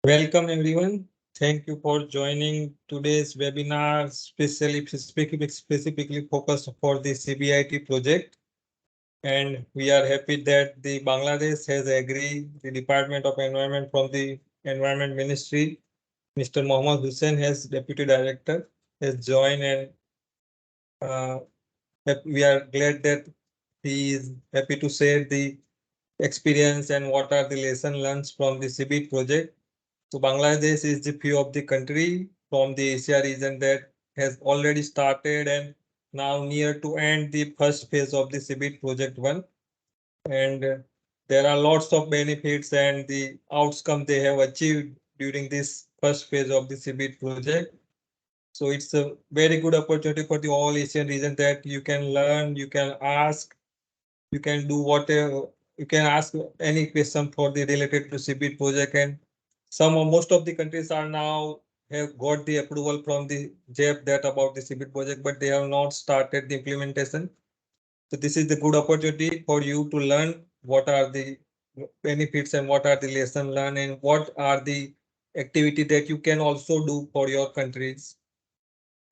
Welcome everyone. Thank you for joining today's webinar, specifically focused for the CBIT project. And we are happy that the Bangladesh has agreed, the Department of Environment from the Environment Ministry, Mr. Mohammad Hussain as Deputy Director has joined, and uh, we are glad that he is happy to share the experience and what are the lessons learned from the CBIT project. So Bangladesh is the few of the country from the Asia region that has already started and now near to end the first phase of the CBIT project 1. And there are lots of benefits and the outcome they have achieved during this first phase of the CBIT project. So it's a very good opportunity for the all Asian region that you can learn, you can ask, you can do whatever, you can ask any question for the related to CBIT project. And some or most of the countries are now have got the approval from the JEP that about the CBIT project, but they have not started the implementation. So this is the good opportunity for you to learn what are the benefits and what are the lesson learned and what are the activity that you can also do for your countries.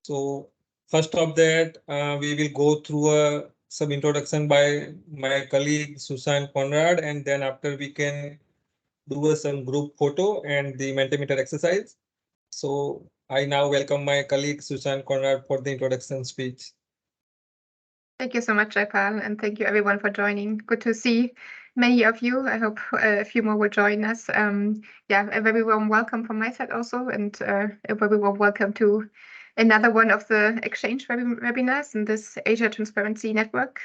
So first of that, we will go through some introduction by my colleague Susan Conrad, and then after we can do some group photo and the Mentimeter exercise. So I now welcome my colleague Susan Conrad for the introduction speech. Thank you so much, Jaipal, and thank you everyone for joining. Good to see many of you. I hope a few more will join us. Yeah, a very warm welcome from my side also, and a very warm welcome to another one of the exchange webinars in this Asia Transparency Network,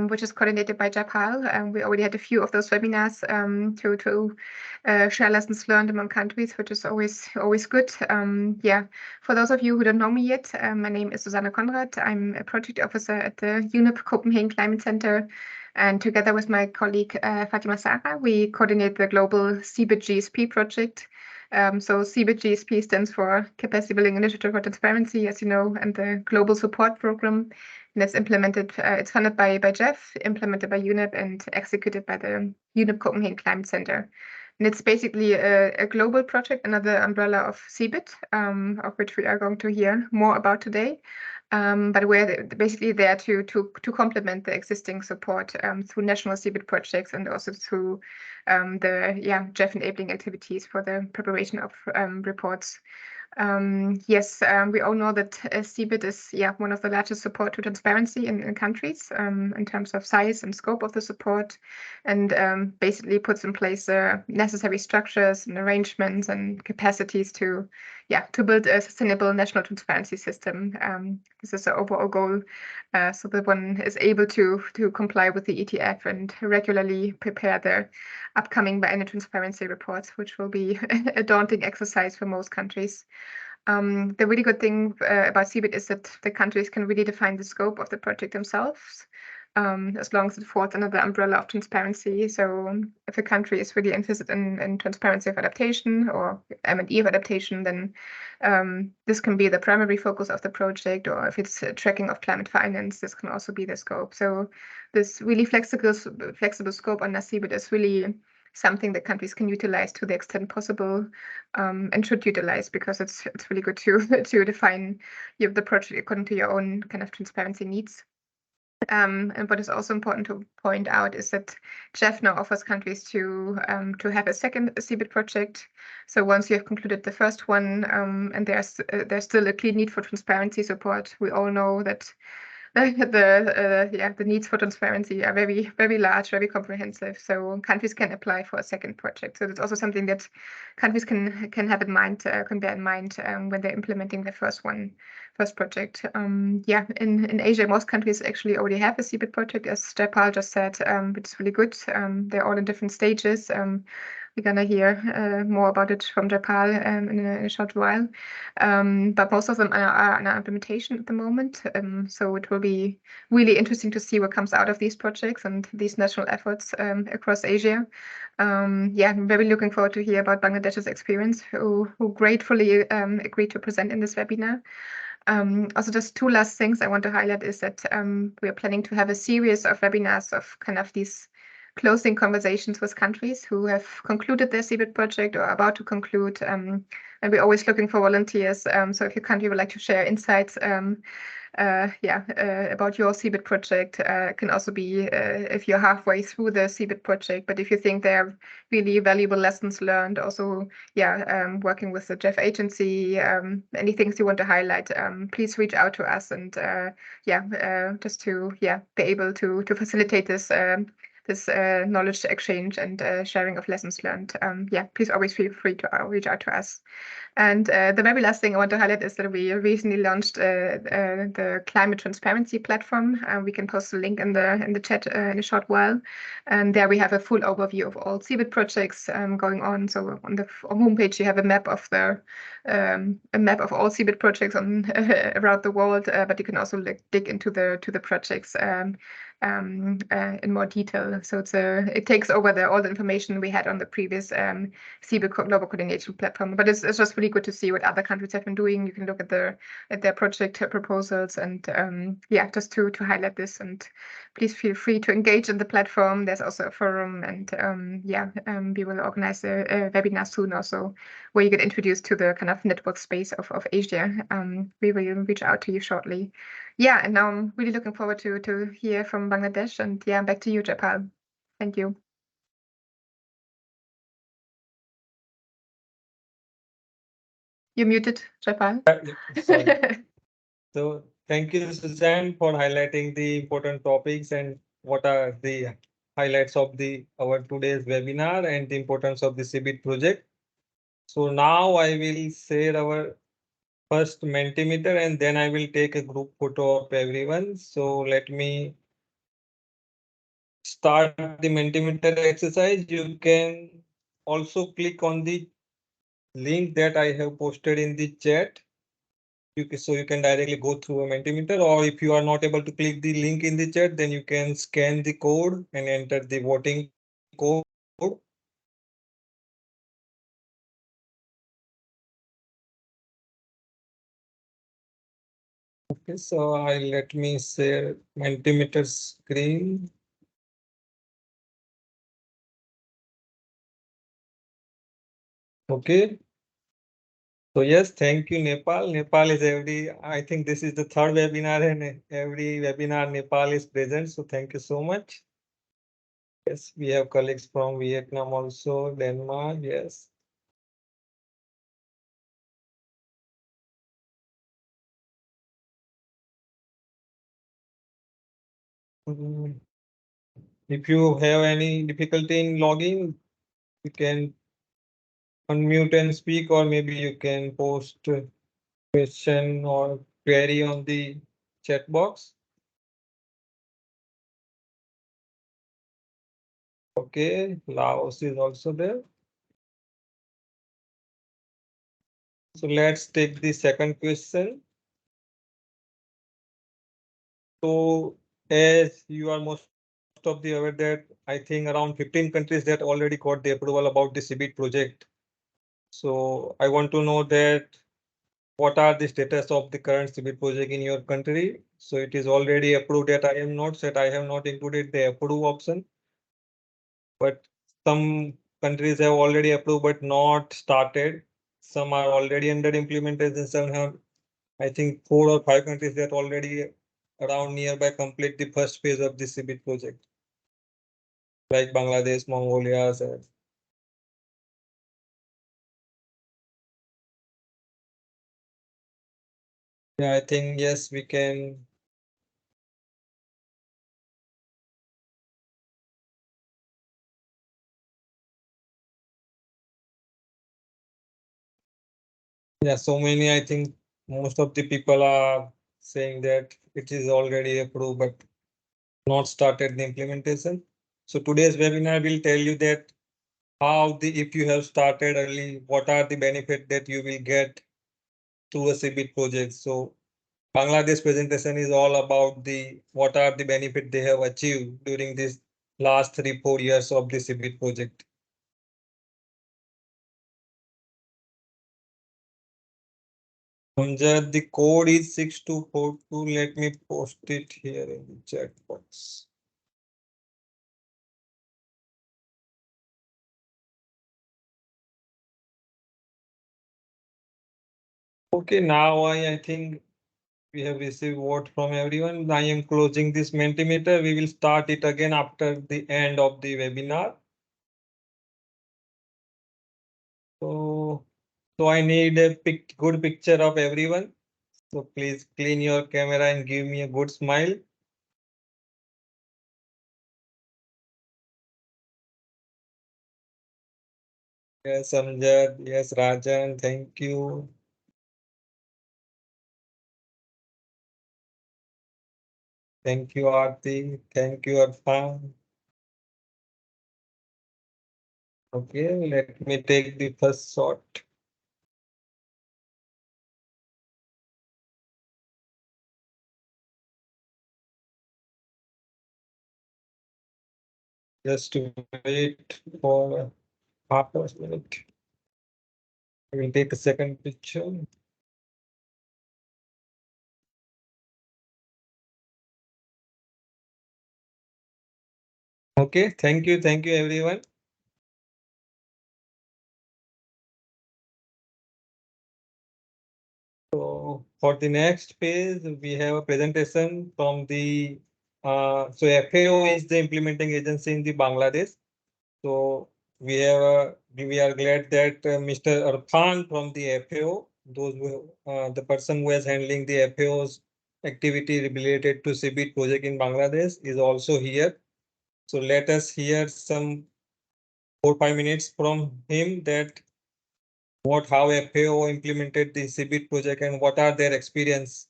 which is coordinated by Jaipal. We already had a few of those webinars to share lessons learned among countries, which is always good. Yeah, for those of you who don't know me yet, my name is Susanne Conrad. I'm a project officer at the UNEP Copenhagen Climate Center. And together with my colleague Fatima Sarah, we coordinate the global CBIT GSP project. So CBIT GSP stands for Capacity Building Initiative for Transparency, as you know, and the Global Support Program. And it's implemented, it's funded by JEF, implemented by UNEP, and executed by the UNEP Copenhagen Climate Center. And it's basically a global project under the umbrella of CBIT, of which we are going to hear more about today. But we're basically there to complement the existing support through national CBIT projects and also through the JEF enabling activities for the preparation of reports. Yes, we all know that CBIT is one of the largest support to transparency in countries in terms of size and scope of the support, and basically puts in place necessary structures and arrangements and capacities to build a sustainable national transparency system. This is the overall goal, so that one is able to comply with the ETF and regularly prepare the upcoming Biennial Transparency Reports, which will be a daunting exercise for most countries. The really good thing about CBIT is that the countries can really define the scope of the project themselves, as long as it falls under the umbrella of transparency. So if a country is really interested in transparency of adaptation or M&E of adaptation, then this can be the primary focus of the project, or if it's tracking of climate finance, this can also be the scope. So this really flexible scope under CBIT is really something that countries can utilize to the extent possible, and should utilize, because it's really good to define the project according to your own kind of transparency needs. And what is also important to point out is that JEF now offers countries to have a second CBIT project. So once you have concluded the first one, and there's still a clear need for transparency support, we all know that the needs for transparency are very, very large, very comprehensive. So countries can apply for a second project. So that's also something that countries can have in mind, can bear in mind when they're implementing their first project. In Asia, most countries actually already have a CBIT project, as Jaipal just said, which is really good. They're all in different stages. We're gonna hear more about it from Jaipal in a short while. But most of them are under implementation at the moment. So it will be really interesting to see what comes out of these projects and these national efforts across Asia. I'm very looking forward to hear about Bangladesh's experience, who gratefully agreed to present in this webinar. Also, just two last things I want to highlight is that we are planning to have a series of webinars of kind of these closing conversations with countries who have concluded their CBIT project or are about to conclude. And we're always looking for volunteers. So if your country would like to share insights about your CBIT project, can also be if you're halfway through the CBIT project, but if you think there are really valuable lessons learned, also working with the Jeff agency, any things you want to highlight, please reach out to us, and just to be able to facilitate this knowledge exchange and sharing of lessons learned. Please always feel free to reach out to us. And the very last thing I want to highlight is that we recently launched the Climate Transparency platform. We can post a link in the chat in a short while, and there we have a full overview of all CBIT projects going on. So on the homepage you have a map of all CBIT projects on around the world, but you can also dig into the projects in more detail. So it takes over all the information we had on the previous CBIT global coordination platform. But it's just really good to see what other countries have been doing. You can look at their project proposals, and just to highlight this. And please feel free to engage in the platform. There's also a forum, and we will organize a webinar soon also, where you get introduced to the kind of network space of Asia. We will reach out to you shortly. And now I'm really looking forward to hear from Bangladesh. And back to you, Japal. Thank you. You're muted, Japal. Sorry. So thank you, Suzanne, for highlighting the important topics and what are the highlights of our today's webinar and the importance of the CBIT project. So now I will share our first Mentimeter, and then I will take a group photo of everyone. So let me start the Mentimeter exercise. You can also click on the link that I have posted in the chat. So you can directly go through a Mentimeter, or if you are not able to click the link in the chat, then you can scan the code and enter the voting code. Okay, so let me share Mentimeter screen. Okay. So yes, thank you, Nepal. Nepal is I think this is the third webinar, and every webinar Nepal is present. So thank you so much. Yes, we have colleagues from Vietnam also, Denmark, yes. If you have any difficulty in logging, you can unmute and speak, or maybe you can post a question or query on the chat box. Okay, Laos is also there. So let's take the second question. So as you are most of the aware that I think around 15 countries that already got the approval about the CBIT project. So I want to know that what are the status of the current CBIT project in your country? So it is already approved that I am not said I have not included the approve option. But some countries have already approved but not started. Some are already under implementation. Some have, I think, 4 or 5 countries that already around nearby complete the first phase of the CBIT project, like Bangladesh, Mongolia. Yeah, I think yes, we can. Yeah, so many. I think most of the people are saying that it is already approved but not started the implementation. So today's webinar will tell you that if you have started early, what are the benefits that you will get through a CBIT project. So Bangladesh presentation is all about what are the benefits they have achieved during this last 3-4 years of the CBIT project. Amjad, the code is 6242. Let me post it here in the chat box. Okay, now I think we have received vote from everyone. I am closing this Mentimeter. We will start it again after the end of the webinar. So I need a good picture of everyone. So please clean your camera and give me a good smile. Yes, Amjad. Yes, Rajan. Thank you. Thank you, Aarti. Thank you, Arfan. Okay, let me take the first shot. Just to wait for half a minute. I will take a second picture. Okay, thank you everyone. So for the next phase, we have a presentation from the so FAO is the implementing agency in the Bangladesh. So we are glad that Mr. Arfan from the FAO, the person who is handling the FAO's activity related to CBIT project in Bangladesh is also here. So let us hear some 4-5 minutes from him that how FAO implemented the CBIT project and what are their experience.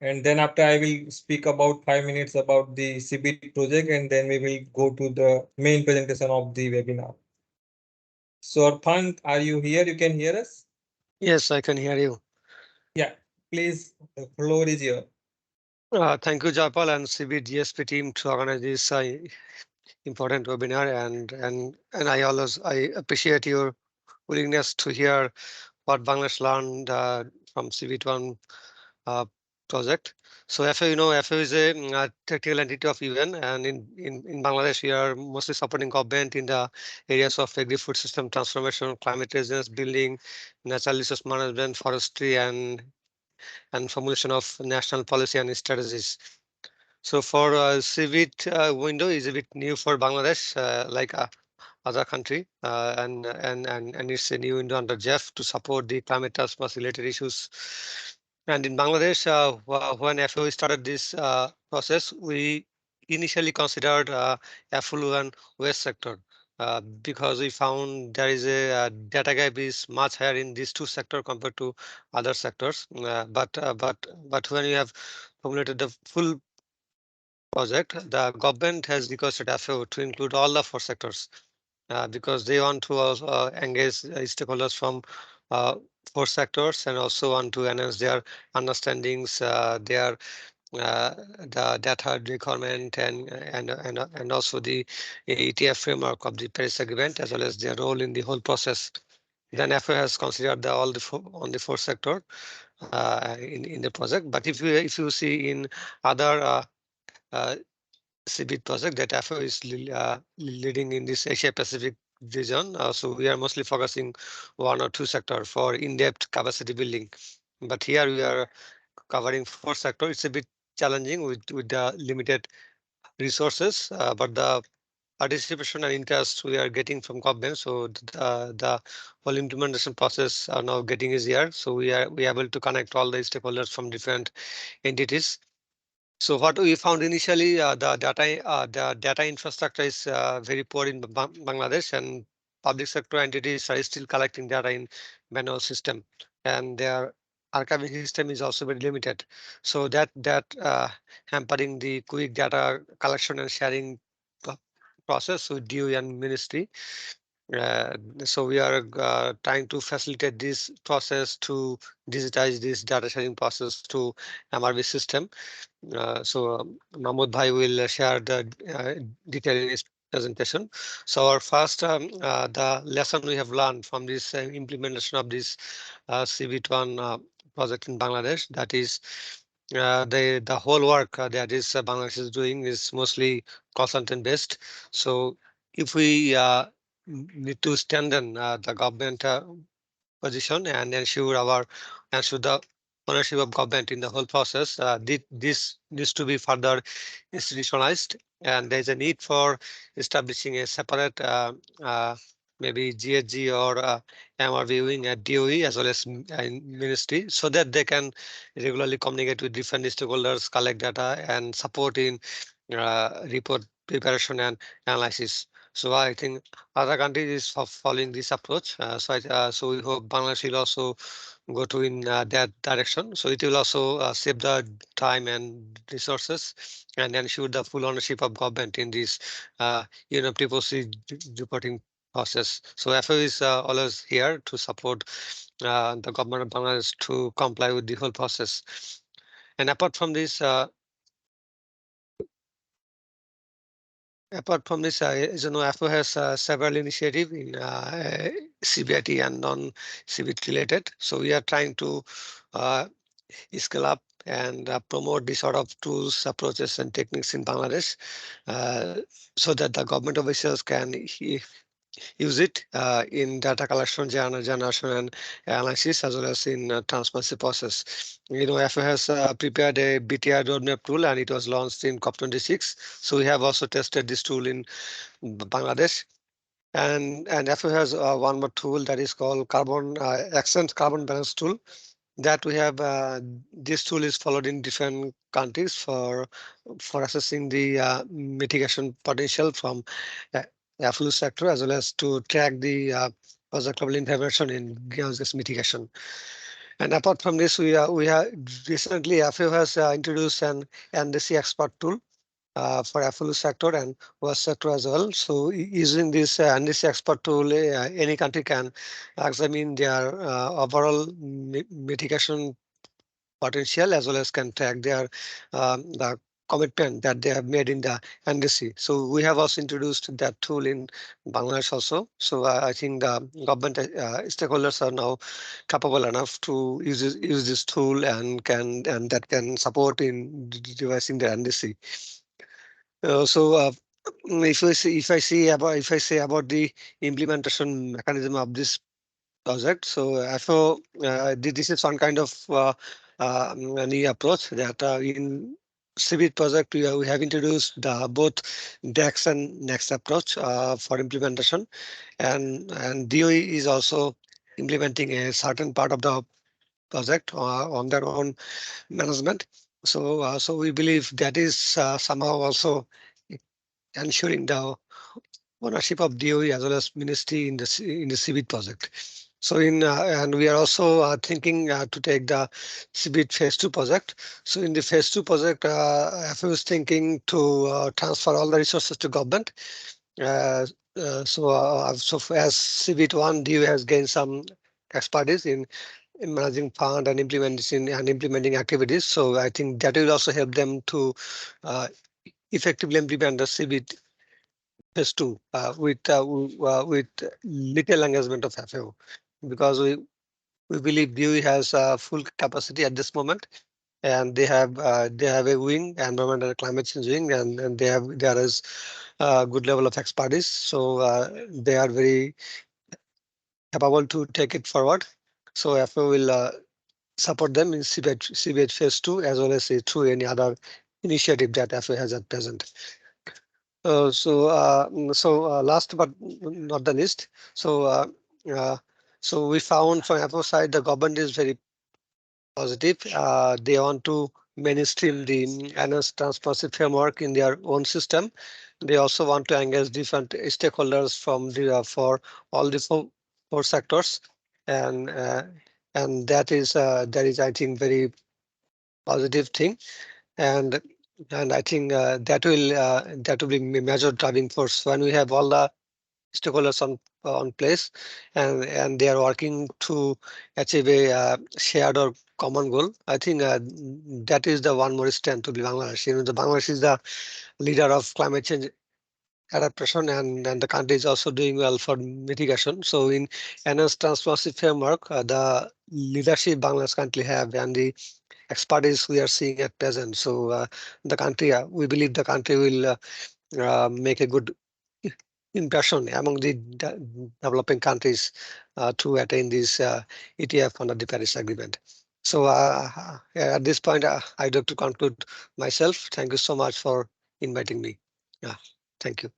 And then after I will speak about 5 minutes about the CBIT project, and then we will go to the main presentation of the webinar. So Arfan, are you here? You can hear us? Yes, I can hear you. Yeah, please, the floor is yours. Thank you, Japal and CBIT GSP team to organize this important webinar, and I appreciate your willingness to hear what Bangladesh learned from CBIT1 project. So FAO is a technical entity of UN, and in Bangladesh, we are mostly supporting government in the areas of agri-food system transformation, climate resilience building, natural resource management, forestry, and formulation of national policy and strategies. So for CBIT window is a bit new for Bangladesh, like other country, and it's a new window under JEF to support the climate transformation related issues. And in Bangladesh, when FAO started this process, we initially considered affluent waste sector. Because we found there is a data gap is much higher in these two sectors compared to other sectors. But when you have formulated the full project, the government has requested FAO to include all the four sectors because they want to also engage stakeholders from uh, four sectors and also want to enhance their understandings, their the data requirement and also the ETF framework of the Paris Agreement as well as their role in the whole process. Then FAO has considered all the on the four sector in the project. But if you see in other uh, CBIT project that FAO is leading in this Asia Pacific region. So we are mostly focusing one or two sector for in-depth capacity building. But here we are covering four sector. It's a bit challenging with the limited resources, but the participation and interest we are getting from government. So the whole implementation process are now getting easier. So we are able to connect all the stakeholders from different entities. So what we found initially, the data infrastructure is very poor in Bangladesh, and public sector entities are still collecting data in manual system, and their archiving system is also very limited. So that hampering the quick data collection and sharing process with DOE and ministry. Uh, so we are trying to facilitate this process to digitize this data sharing process to MRV system. Mahmood Bhai will share the detail in his presentation. So our first, the lesson we have learned from this implementation of this CBIT1 project in Bangladesh, that is the whole work that is Bangladesh is doing is mostly consultant based. So if we need to strengthen the government position and ensure our ensure the ownership of government in the whole process. This needs to be further institutionalized, and there is a need for establishing a separate maybe GHG or MRV wing at DOE as well as ministry, so that they can regularly communicate with different stakeholders, collect data, and support in report preparation and analysis. So I think other countries is following this approach. So we hope Bangladesh will also go to in that direction. So it will also save the time and resources and ensure the full ownership of government in this UNFCCC reporting process. So FAO is always here to support the government of Bangladesh to comply with the whole process. And apart from this, as you know, FAO has several initiatives in CBIT and non-CBIT related. So we are trying to scale up and promote these sort of tools, approaches, and techniques in Bangladesh, so that the government officials can use it in data collection, generation, and analysis, as well as in transparency process. You know, FAO has prepared a BTI roadmap tool, and it was launched in COP26. So we have also tested this tool in Bangladesh. And FAO has one more tool that is called Accent Carbon Balance Tool, that we have. This tool is followed in different countries for assessing the mitigation potential from affluent sector, as well as to track the project level information in greenhouse gas mitigation. And apart from this, we have recently FAO has introduced an NDC expert tool for affluent sector and waste sector as well. So using this NDC expert tool, any country can examine their overall mitigation potential, as well as can track their the commitment that they have made in the NDC. So we have also introduced that tool in Bangladesh also. So I think the government stakeholders are now capable enough to use this tool and that can support in devising the NDC. If I say about the implementation mechanism of this project, so FAO this is one kind of new approach that in CBIT project we have introduced both DEX and NEXT approach for implementation, and DOE is also implementing a certain part of the project on their own management. So we believe that is somehow also ensuring the ownership of DOE as well as ministry in the CBIT project. So and we are also thinking to take the CBIT Phase II project. So in the Phase II project, FAO is thinking to transfer all the resources to government. So as CBIT 1, DOE has gained some expertise in managing fund and implementing activities. So I think that will also help them to effectively implement the CBIT Phase II with little engagement of FAO, because we believe DOE has full capacity at this moment, and they have a wing, environmental climate change wing, and there is a good level of expertise. So they are very capable to take it forward. So FAO will support them in CBIT Phase II, as well as through any other initiative that FAO has at present. Last but not the least, so we found from FAO side the government is very positive. They want to mainstream the enhanced transparency framework in their own system. They also want to engage different stakeholders from for all the four sectors, and that is I think very positive thing. And I think that will be major driving force when we have all the stakeholders on place, and they are working to achieve a shared or common goal. I think that is the one more strength to be Bangladesh. You know, the Bangladesh is the leader of climate change adaptation, and the country is also doing well for mitigation. So in enhanced transparency framework, the leadership Bangladesh currently have and the expertise we are seeing at present. So the country, we believe the country will make a good impression among the developing countries to attain this ETF under the Paris Agreement. So at this point, I'd like to conclude myself. Thank you so much for inviting me. Yeah, thank you.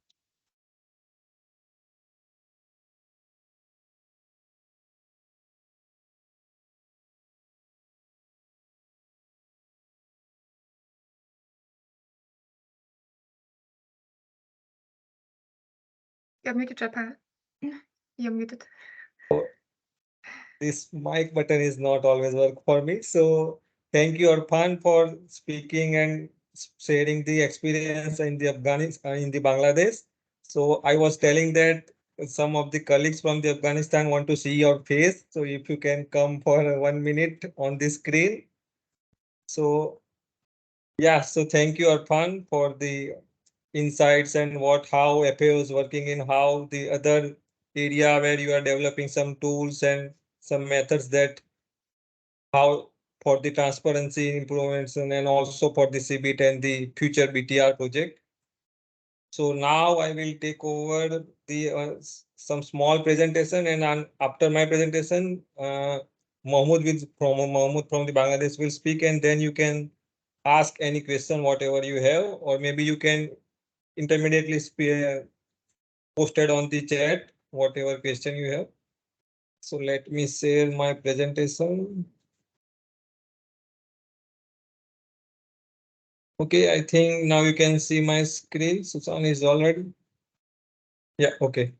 You're muted, Japa. You're muted. This mic button is not always work for me. So thank you, Arfan, for speaking and sharing the experience in the Afghanistan, in the Bangladesh. So I was telling that some of the colleagues from the Afghanistan want to see your face. So if you can come for 1 minute on the screen. So yeah, so thank you, Arfan, for the insights and how FAO is working in how the other area where you are developing some tools and some methods that how for the transparency improvements and also for the CBIT and the future BTR project. So now I will take over the some small presentation, and after my presentation, Mahmoud from the Bangladesh will speak, and then you can ask any question whatever you have, or maybe you can intermediately posted on the chat whatever question you have. So let me share my presentation. Okay, I think now you can see my screen. Susan is already. Yeah, okay.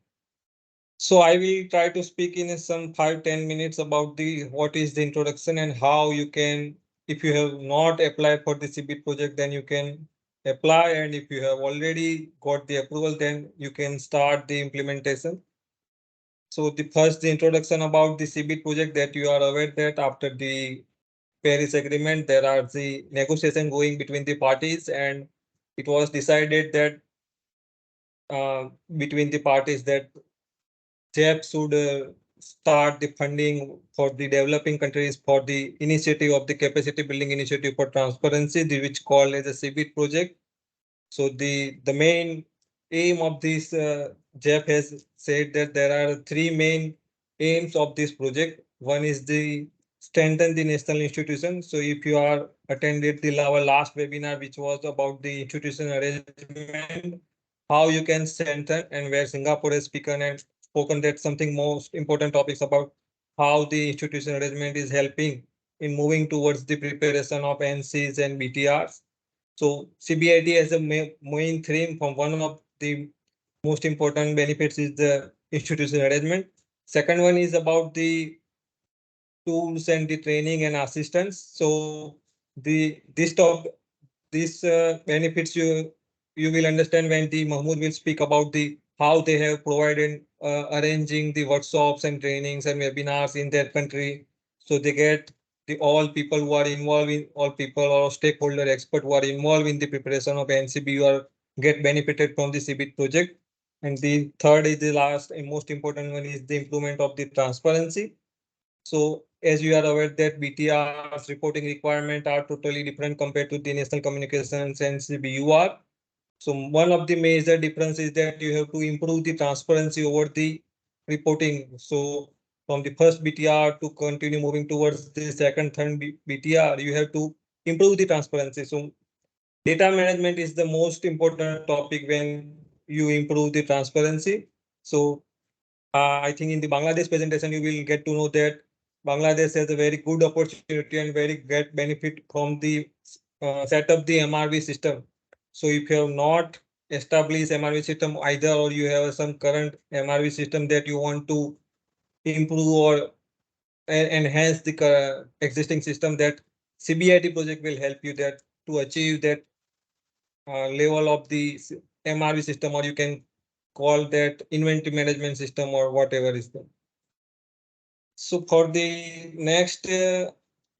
So I will try to speak in some 5-10 minutes about the what is the introduction and how you can, if you have not applied for the CBIT project, then you can apply, and if you have already got the approval, then you can start the implementation. So the introduction about the CBIT project, that you are aware that after the Paris Agreement, there are the negotiation going between the parties, and it was decided that between the parties that JEP should start the funding for the developing countries for the initiative of the capacity building initiative for transparency, which called as a CBIT project. So the main aim of this JEP has said that there are three main aims of this project. One is the strengthen the national institution. So if you are attended our last webinar, which was about the institution arrangement, how you can strengthen, and where Singapore has spoken that something most important topics about how the institution arrangement is helping in moving towards the preparation of NCs and BTRs. So CBIT as a main theme from one of the most important benefits is the institutional arrangement. Second one is about the tools and the training and assistance. So these benefits you will understand when the Mahmoud will speak about the how they have provided arranging the workshops and trainings and webinars in their country. So they get the all people who are involved in all people or stakeholder expert who are involved in the preparation of NCB or get benefited from the CBIT project. And the third is the last and most important one is the improvement of the transparency. So as you are aware that BTR's reporting requirement are totally different compared to the national communications and CBUR. So one of the major difference is that you have to improve the transparency over the reporting. So from the first BTR to continue moving towards the second, third BTR, you have to improve the transparency. So data management is the most important topic when you improve the transparency. So I think in the Bangladesh presentation, you will get to know that Bangladesh has a very good opportunity and very great benefit from the set up the MRV system. So if you have not established MRV system either, or you have some current MRV system that you want to improve or enhance the existing system, that CBIT project will help you that to achieve that level of the MRV system, or you can call that inventory management system or whatever is there. So for the next,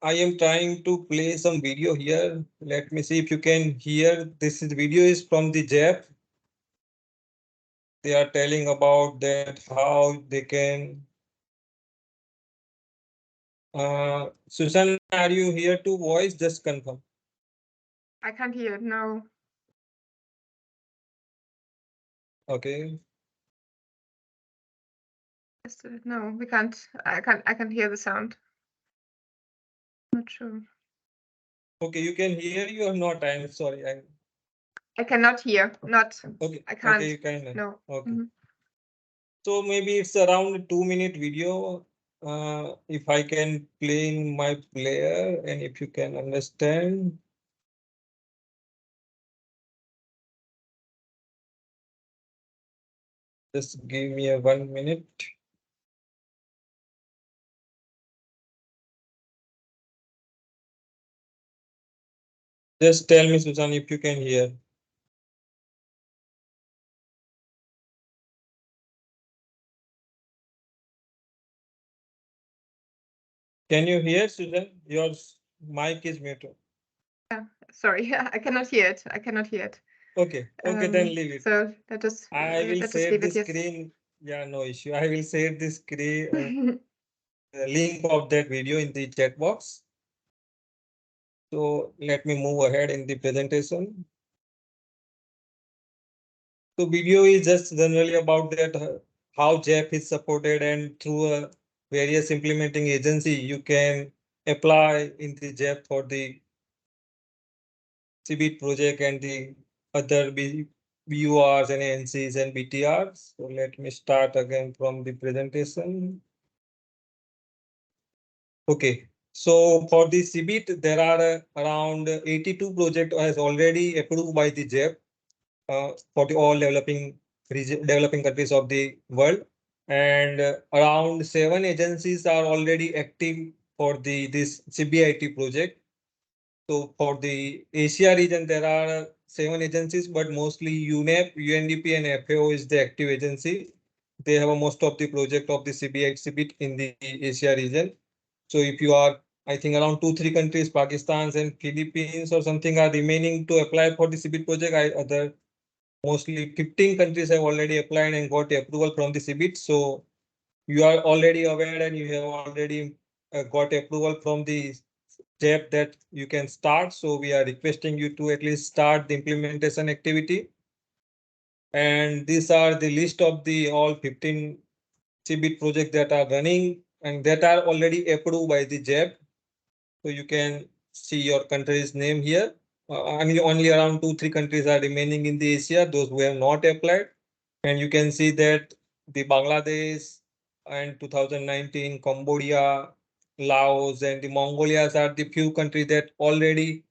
I am trying to play some video here. Let me see if you can hear. This is video is from the JEP. They are telling about that how they can. Susan, are you here to voice? Just confirm. I can't hear it, no. Okay. No, we can't. I can't hear the sound. Not sure. Okay, you can hear you or not? I'm sorry. I cannot hear. Not. Okay. I can't. Okay, you can. No. Okay. Mhm. So maybe it's around a 2-minute video. If I can play in my player and if you can understand. Just give me a 1 minute. Just tell me, Susan, if you can hear. Can you hear, Susan? Your mic is muted. Yeah, sorry, I cannot hear it. I cannot hear it. Okay, then leave it. So let us I will let's share leave the it. Yes. screen. Yeah, no issue. I will share the screen, the link of that video in the chat box. So let me move ahead in the presentation. So video is just generally about that how JEP is supported, and through a various implementing agency you can apply in the JEP for the CBIT project and the other BURs and ANCs and BTRs. So let me start again from the presentation. Okay, so for the CBIT, there are around 82 projects has already approved by the JEP for the all developing countries of the world, and around 7 agencies are already active for this CBIT project. So for the Asia region, there are 7 agencies, but mostly UNEP, UNDP, and FAO is the active agency. They have most of the project of the CBIT in the Asia region. So if you are, I think around 2-3 countries, Pakistan and Philippines or something, are remaining to apply for the CBIT project. Other mostly 15 countries have already applied and got approval from the CBIT. So you are already aware and you have already got approval from the JEP that you can start. So we are requesting you to at least start the implementation activity. And these are the list of the all 15 CBIT projects that are running and that are already approved by the JEP. So you can see your country's name here. Only around 2-3 countries are remaining in the Asia, those who have not applied. And you can see that the Bangladesh and 2019 Cambodia, Laos, and the Mongolias are the few countries that already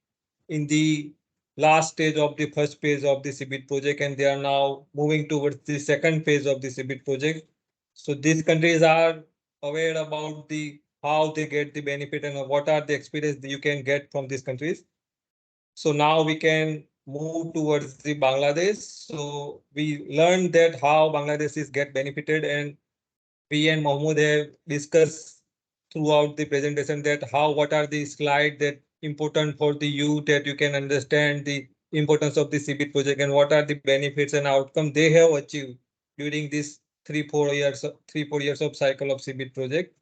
in the last stage of the first phase of the CBIT project, and they are now moving towards the second phase of the CBIT project. So these countries are aware about the how they get the benefit and what are the experience that you can get from these countries. So now we can move towards the Bangladesh. So we learned that how Bangladesh is get benefited, and we and Mahmoud have discussed throughout the presentation that what are the slides that important for the youth, that you can understand the importance of the CBIT project and what are the benefits and outcome they have achieved during this 3-4 years of cycle of CBIT project.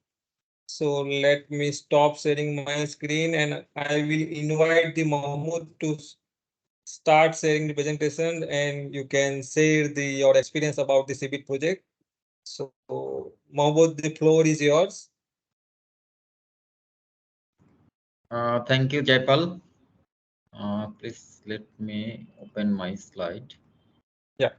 So let me stop sharing my screen and I will invite the Mahmoud to start sharing the presentation, and you can share your experience about the CBIT project. So Mahmoud, the floor is yours. Thank you, Jaipal. Please let me open my slide. Yeah.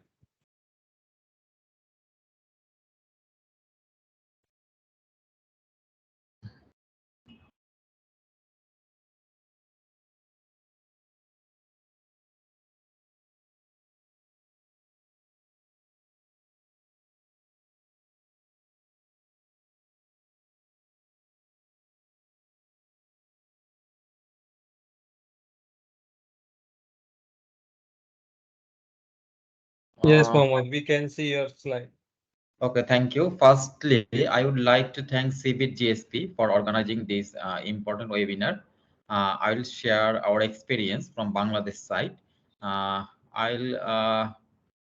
Yes, Mohammed, we can see your slide. Okay, thank you. Firstly, I would like to thank CBIT GSP for organizing this important webinar. I will share our experience from Bangladesh side. I'll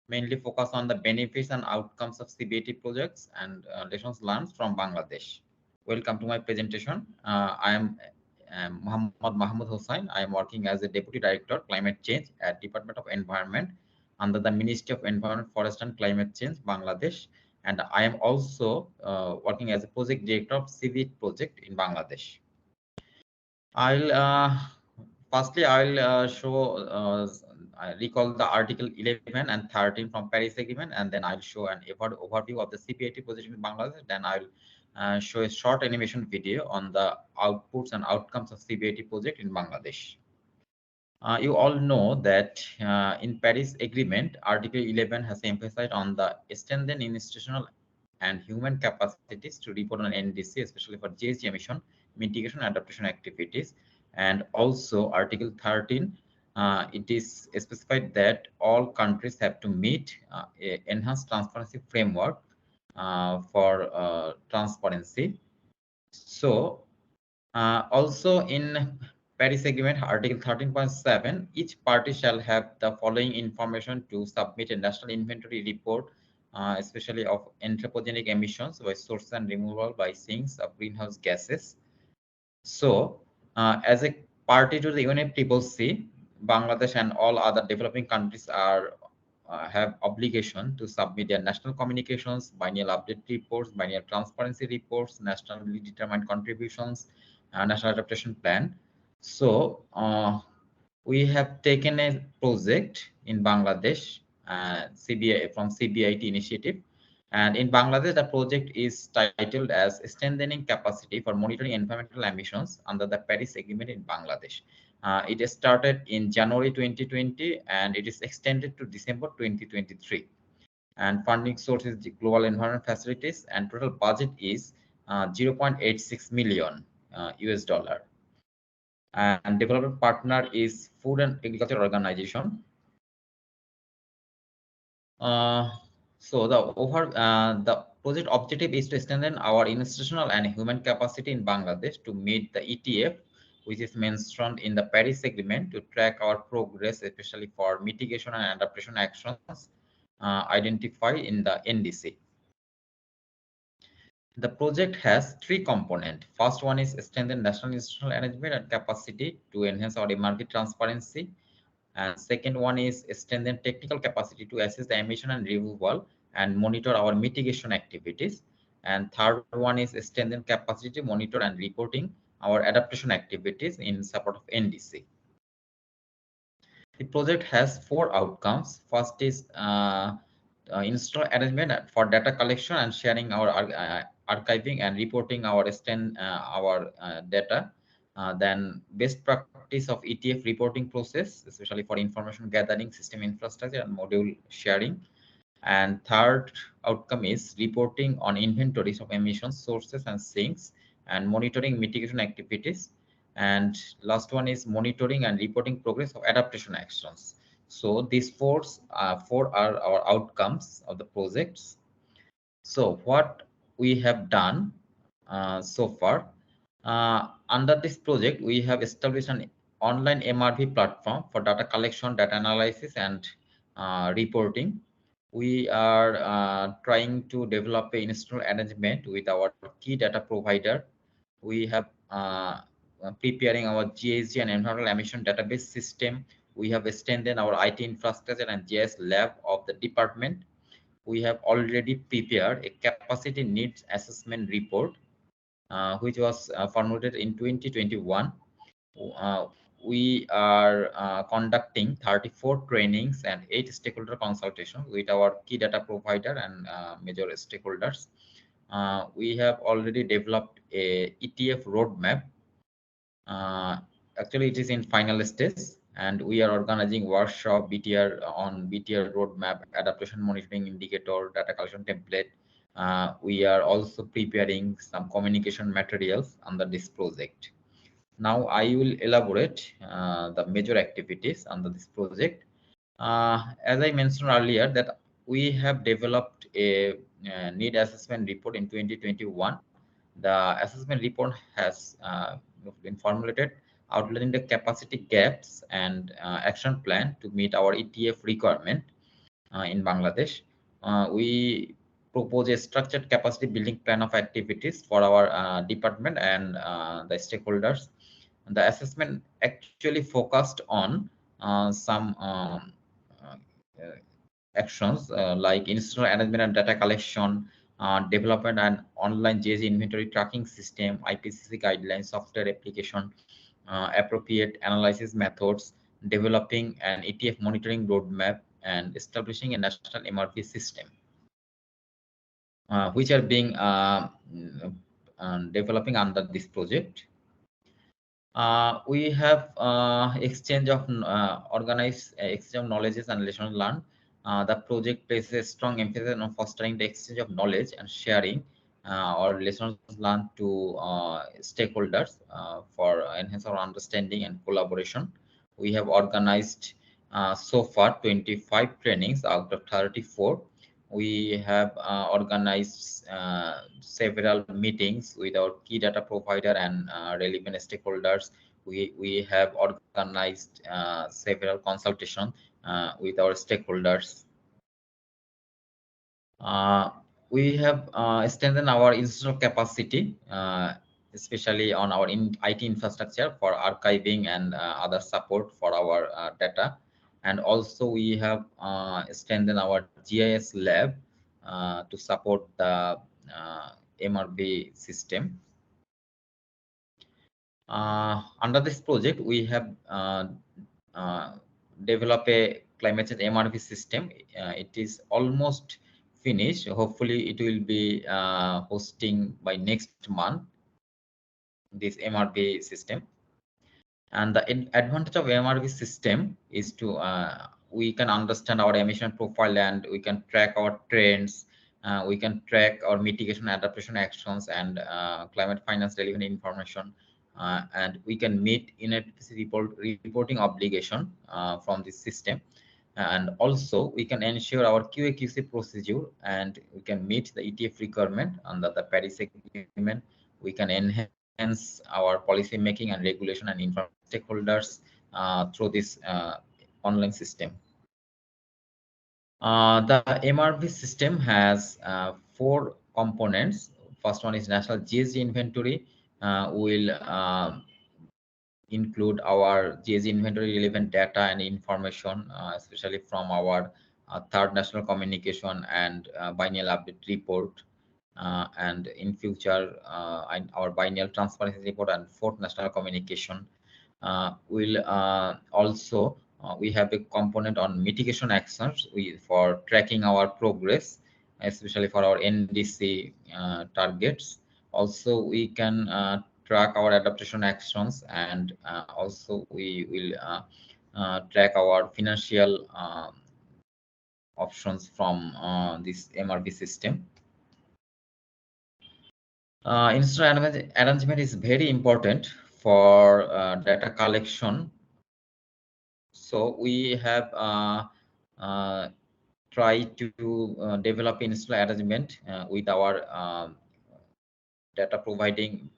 mainly focus on the benefits and outcomes of CBIT projects and lessons learned from Bangladesh. Welcome to my presentation. I am Muhammad Mahmoud Hossain. I am working as a Deputy Director Climate Change at Department of Environment under the Ministry of Environment, Forest and Climate Change, Bangladesh. and I am also working as a project director of CBIT project in Bangladesh. Firstly, I'll I recall the Article 11 and 13 from Paris Agreement, and then I'll show an overview of the CBIT project in Bangladesh. Then I'll show a short animation video on the outputs and outcomes of CBIT project in Bangladesh. You all know that in Paris Agreement, Article 11 has emphasized on the strengthened institutional and human capacities to report on NDC, especially for GHG emission mitigation and adaptation activities. And also Article 13, it is specified that all countries have to meet a enhanced transparency framework for transparency. So also in Paris Agreement, Article 13.7, each party shall have the following information to submit a national inventory report, especially of anthropogenic emissions by source and removal by sinks of greenhouse gases. So, as a party to the UNFCCC, Bangladesh and all other developing countries are have obligation to submit their national communications, biennial update reports, biennial transparency reports, nationally determined contributions, national adaptation plan. So we have taken a project in Bangladesh, from CBIT initiative. And in Bangladesh, the project is titled as Strengthening Capacity for Monitoring Environmental Emissions under the Paris Agreement in Bangladesh. It started in January 2020 and it is extended to December 2023. And funding source is the Global Environment Facilities, and total budget is 0.86 million US dollar. And development partner is Food and Agriculture Organization. So the project objective is to strengthen our institutional and human capacity in Bangladesh to meet the ETF, which is mentioned in the Paris Agreement, to track our progress, especially for mitigation and adaptation actions identified in the NDC. The project has three components. First one is strengthen national institutional arrangement and capacity to enhance our market transparency. And second one is strengthen technical capacity to assess the emission and removal and monitor our mitigation activities. And third one is strengthen capacity to monitor and reporting our adaptation activities in support of NDC. The project has four outcomes. First is install arrangement for data collection and sharing our archiving and reporting our data. Then best practice of ETF reporting process, especially for information gathering, system infrastructure, and module sharing. And third outcome is reporting on inventories of emissions, sources, and sinks, and monitoring mitigation activities. And last one is monitoring and reporting progress of adaptation actions. So these four are our outcomes of the projects. So what we have done so far, under this project, we have established an online MRV platform for data collection, data analysis, and reporting. We are trying to develop a institutional arrangement with our key data provider. We have preparing our GHG and environmental emission database system. We have extended our IT infrastructure and GIS lab of the department. We have already prepared a capacity needs assessment report, which was formulated in 2021. We are conducting 34 trainings and 8 stakeholder consultations with our key data provider and major stakeholders. We have already developed a ETF roadmap. Actually, it is in final stage, and we are organizing workshop on BTR roadmap, adaptation monitoring indicator, data collection template. We are also preparing some communication materials under this project. Now I will elaborate the major activities under this project. As I mentioned earlier, that we have developed a need assessment report in 2021. The assessment report has been formulated outlining the capacity gaps and action plan to meet our ETF requirement in Bangladesh. We propose a structured capacity building plan of activities for our department and the stakeholders. The assessment actually focused on some actions like institutional arrangement and data collection, development and online GSE inventory tracking system, IPCC guidelines, software application, appropriate analysis methods, developing an ETF monitoring roadmap, and establishing a national MRP system, which are being developing under this project. We have exchange of organized exchange of knowledges and lessons learned. The project places a strong emphasis on fostering the exchange of knowledge and sharing or lessons learned to stakeholders for enhance our understanding and collaboration. We have organized so far 25 trainings out of 34. We have organized several meetings with our key data provider and relevant stakeholders. We have organized several consultations with our stakeholders. We have strengthened our institutional capacity, especially on our IT infrastructure for archiving and other support for our data. And also we have strengthened our GIS lab to support the MRB system. Under this project, we have developed a climate change MRB system. It is almost finished. Hopefully, it will be hosting by next month, this MRB system. And the advantage of MRB system is to we can understand our emission profile and we can track our trends. We can track our mitigation adaptation actions and climate finance relevant information. And we can meet UNFCCC reporting obligation from this system. And also we can ensure our QA/QC procedure and we can meet the ETF requirement under the Paris Agreement. We can enhance our policy making and regulation and inform stakeholders through this online system. The MRB system has 4 components. First one is national GSE inventory. Will include our GSE inventory relevant data and information, especially from our third national communication and biennial update report. And in future, our biennial transparency report and fourth national communication will also we have a component on mitigation actions for tracking our progress, especially for our NDC targets. Also, we can track our adaptation actions, and also we will track our financial options from this MRB system. Institutional arrangement is very important for data collection. So we have tried to develop institutional arrangement with our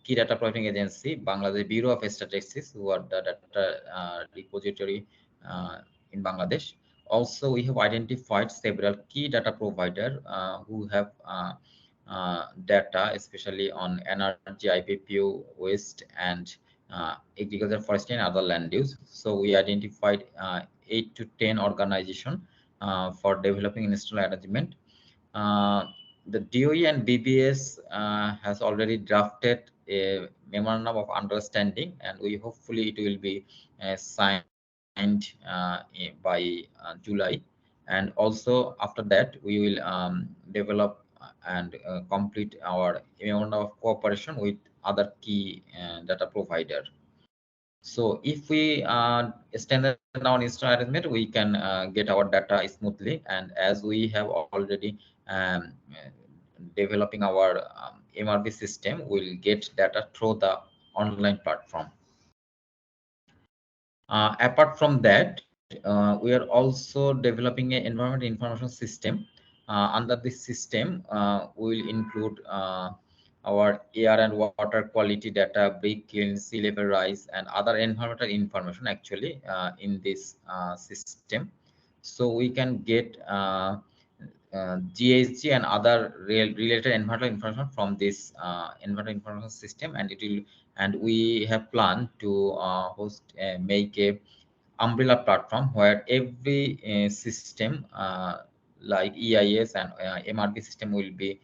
key data providing agency, Bangladesh Bureau of Statistics, who are the data repository in Bangladesh. Also, we have identified several key data provider who have data, especially on energy, IPPU, waste, and agriculture, forestry, and other land use. So we identified 8 to 10 organizations for developing institutional arrangement. The DOE and BBS has already drafted a memorandum of understanding, and we hopefully it will be signed by July. And also after that, we will develop and complete our memorandum of cooperation with other key data provider. So if we strengthen our institutional arrangement, we can get our data smoothly. And as we have already developing our MRB system, we'll get data through the online platform. Apart from that, we are also developing an environment information system. Under this system, we will include our air and water quality data, break, kiln, sea level rise, and other environmental information actually in this system. So we can get GHG and other related environmental information from this environmental information system, and it will. And we have planned to make a umbrella platform where every system like EIS and MRP system will be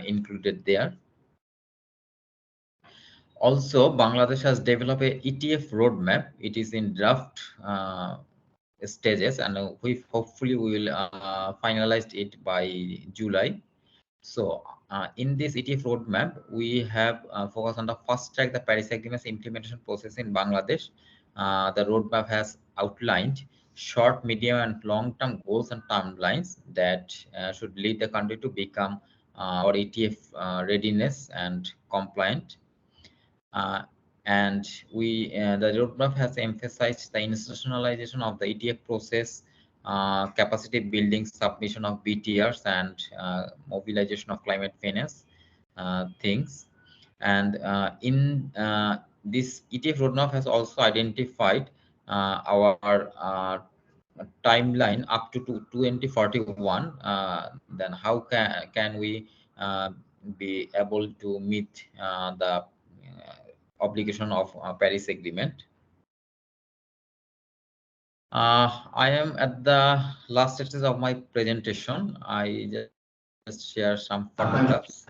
included there. Also, Bangladesh has developed a ETF roadmap. It is in draft stages, and we hopefully we will finalize it by July. So in this ETF roadmap, we have focused on the fast track the Paris Agreement's implementation process in Bangladesh. The roadmap has outlined short, medium, and long-term goals and timelines that should lead the country to become or ETF readiness and compliant. And the roadmap has emphasized the institutionalization of the ETF process, capacity building, submission of BTRs, and mobilization of climate finance things. And in this ETF roadmap has also identified our timeline up to 2041. Then how can we be able to meet the obligation of Paris Agreement? I am at the last stages of my presentation. I just share some photographs.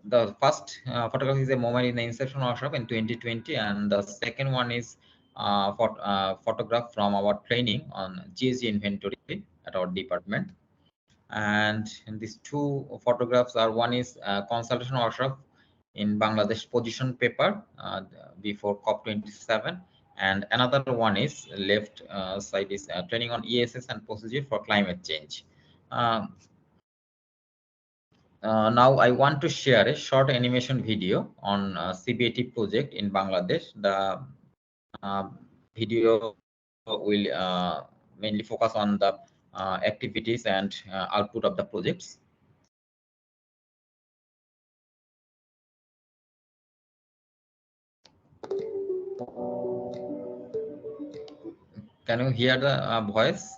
The first photograph is a moment in the inception workshop in 2020, and the second one is photograph from our training on GSG inventory at our department. And these two photographs are, one is consultation workshop in Bangladesh position paper before COP27, and another one is left side is training on ESS and procedure for climate change. Now I want to share a short animation video on CBIT project in Bangladesh. The video will mainly focus on the activities and output of the projects. Can you hear the voice?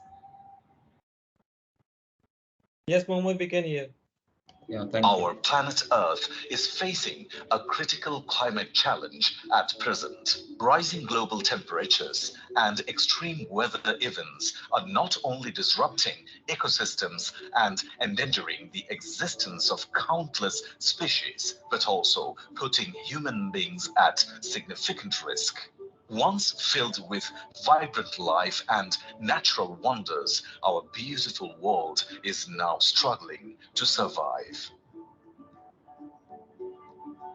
Yes, Mohammed, we can hear. Yeah, thank Our you. planet Earth is facing a critical climate challenge at present. Rising global temperatures and extreme weather events are not only disrupting ecosystems and endangering the existence of countless species, but also putting human beings at significant risk. Once filled with vibrant life and natural wonders, our beautiful world is now struggling to survive.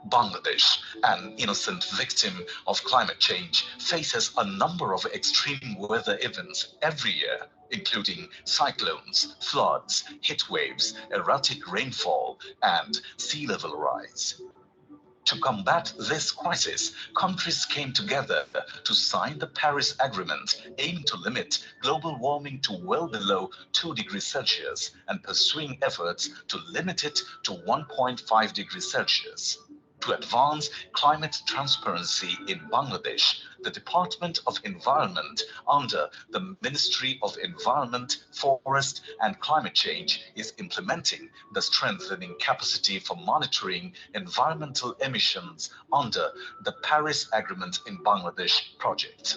Bangladesh, an innocent victim of climate change, faces a number of extreme weather events every year, including cyclones, floods, heat waves, erratic rainfall, and sea level rise. To combat this crisis, countries came together to sign the Paris Agreement, aiming to limit global warming to well below 2 degrees Celsius and pursuing efforts to limit it to 1.5 degrees Celsius. To advance climate transparency in Bangladesh, the Department of Environment under the Ministry of Environment, Forest and Climate Change is implementing the strengthening capacity for monitoring environmental emissions under the Paris Agreement in Bangladesh project.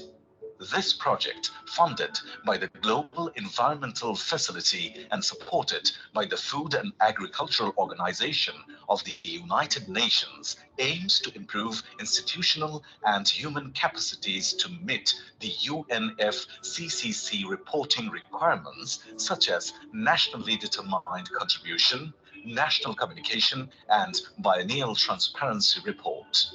This project, funded by the Global Environmental Facility and supported by the Food and Agricultural Organization of the United Nations, aims to improve institutional and human capacities to meet the UNFCCC reporting requirements such as nationally determined contribution, national communication, and Biennial Transparency Report.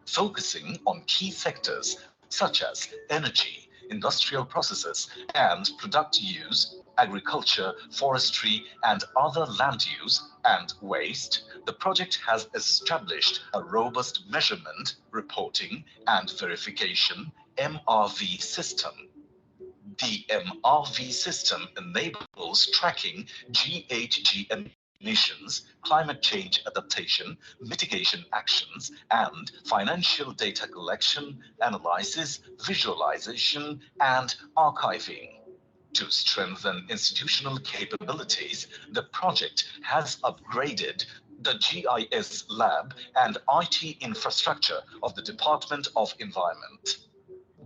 Focusing on key sectors such as energy, industrial processes, and product use, agriculture, forestry, and other land use and waste, the project has established a robust measurement, reporting, and verification MRV system. The MRV system enables tracking GHG emissions, climate change adaptation, mitigation actions, and financial data collection, analysis, visualization, and archiving. To strengthen institutional capabilities, the project has upgraded the GIS lab and IT infrastructure of the Department of Environment.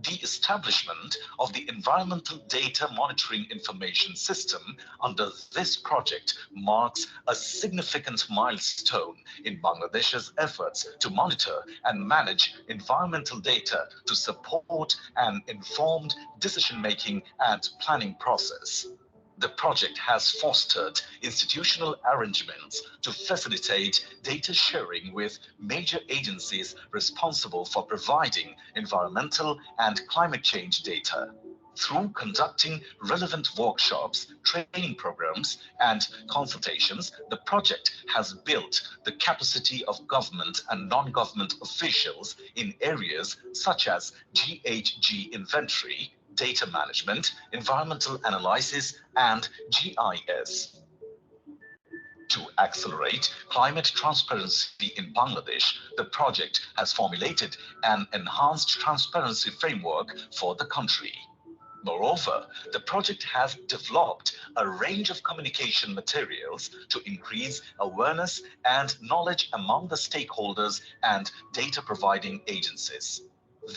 The establishment of the Environmental Data Monitoring Information System under this project marks a significant milestone in Bangladesh's efforts to monitor and manage environmental data to support an informed decision-making and planning process. The project has fostered institutional arrangements to facilitate data sharing with major agencies responsible for providing environmental and climate change data. Through conducting relevant workshops, training programs, and consultations, the project has built the capacity of government and non-government officials in areas such as GHG inventory, data management, environmental analysis, and GIS. To accelerate climate transparency in Bangladesh, the project has formulated an enhanced transparency framework for the country. Moreover, the project has developed a range of communication materials to increase awareness and knowledge among the stakeholders and data providing agencies.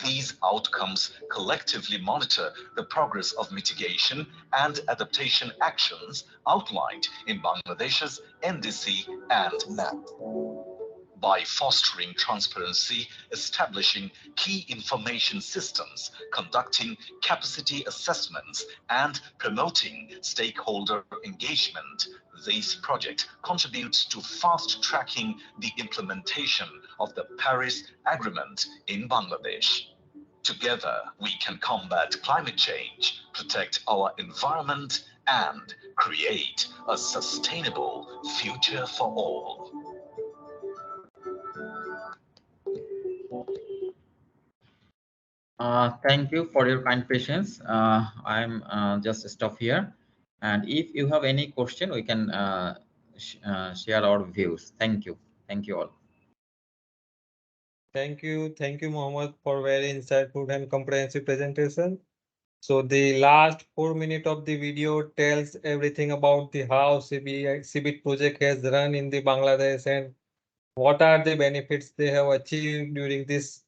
These outcomes collectively monitor the progress of mitigation and adaptation actions outlined in Bangladesh's NDC and NAP. By fostering transparency, establishing key information systems, conducting capacity assessments, and promoting stakeholder engagement, this project contributes to fast-tracking the implementation of the Paris Agreement in Bangladesh. Together, we can combat climate change, protect our environment, and create a sustainable future for all. Thank you for your kind patience. I'm just stop here. And if you have any question, we can share our views. Thank you. Thank you all. Thank you, Mohammed, for very insightful and comprehensive presentation. So the last 4 minutes of the video tells everything about the how CBIT project has run in the Bangladesh and what are the benefits they have achieved during this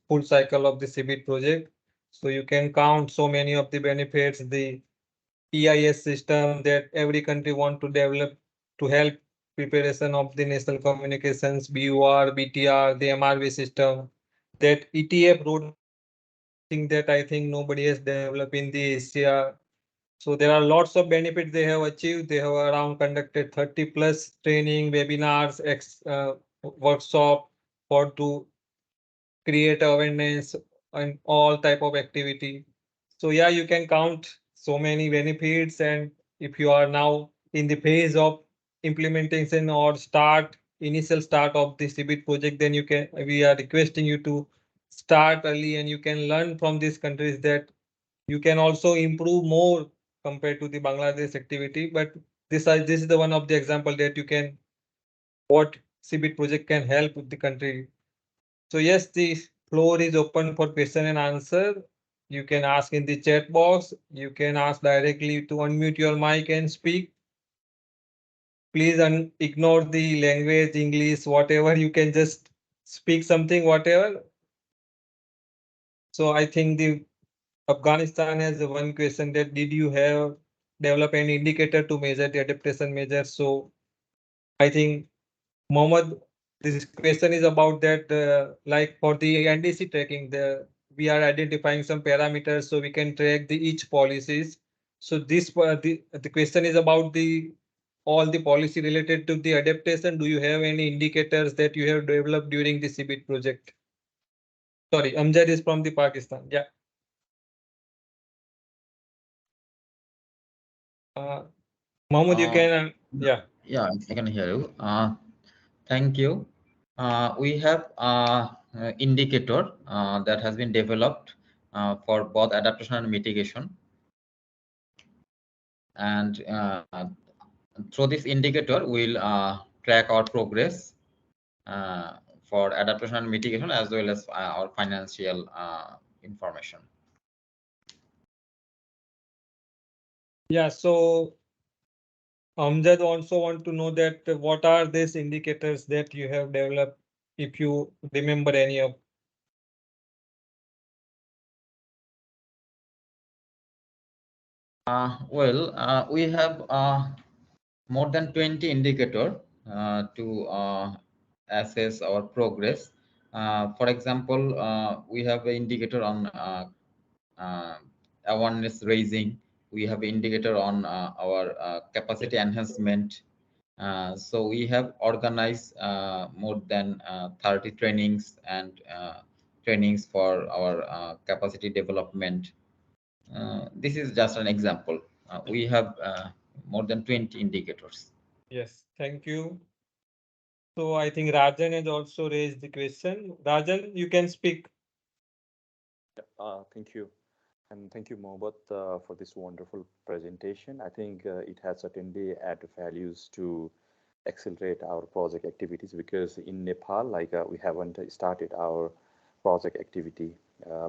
full cycle of the CBIT project. So you can count so many of the benefits, the EIS system that every country want to develop to help preparation of the national communications, BUR, BTR, the MRV system, that ETF road thing that I think nobody has developed in the Asia. So there are lots of benefits they have achieved. They have around conducted 30 plus training, webinars, workshop for to create awareness and all type of activity. So yeah, you can count so many benefits, and if you are now in the phase of implementation or initial start of the CBIT project, then we are requesting you to start early and you can learn from these countries that you can also improve more compared to the Bangladesh activity. But this is the one of the example that you can what CBIT project can help with the country. So yes, the floor is open for question and answer. You can ask in the chat box. You can ask directly to unmute your mic and speak. Please ignore the language, English, whatever. You can just speak something, whatever. So I think the Afghanistan has one question that did you have develop an indicator to measure the adaptation measures? So I think Mohammed, this question is about that, like for the NDC tracking, we are identifying some parameters so we can track the each policies. So this the question is about all the policy related to the adaptation. Do you have any indicators that you have developed during the CBIT project? Sorry, Amjad is from the Pakistan. Yeah. Mohammed, you can, yeah. Yeah, I can hear you. Thank you. We have indicator that has been developed for both adaptation and mitigation. And through this indicator, we'll track our progress for adaptation and mitigation as well as our financial information. Yeah, so Amjad also want to know that what are these indicators that you have developed, if you remember any of. We have more than 20 indicator to assess our progress. For example, we have an indicator on awareness raising. We have an indicator on our capacity enhancement. So we have organized more than 30 trainings and trainings for our capacity development. This is just an example. We have more than 20 indicators. Yes, thank you. So I think Rajan has also raised the question. Rajan, you can speak. Thank you. And thank you, Mohammed, for this wonderful presentation. I think it has certainly added values to accelerate our project activities, because in Nepal, we haven't started our project activity.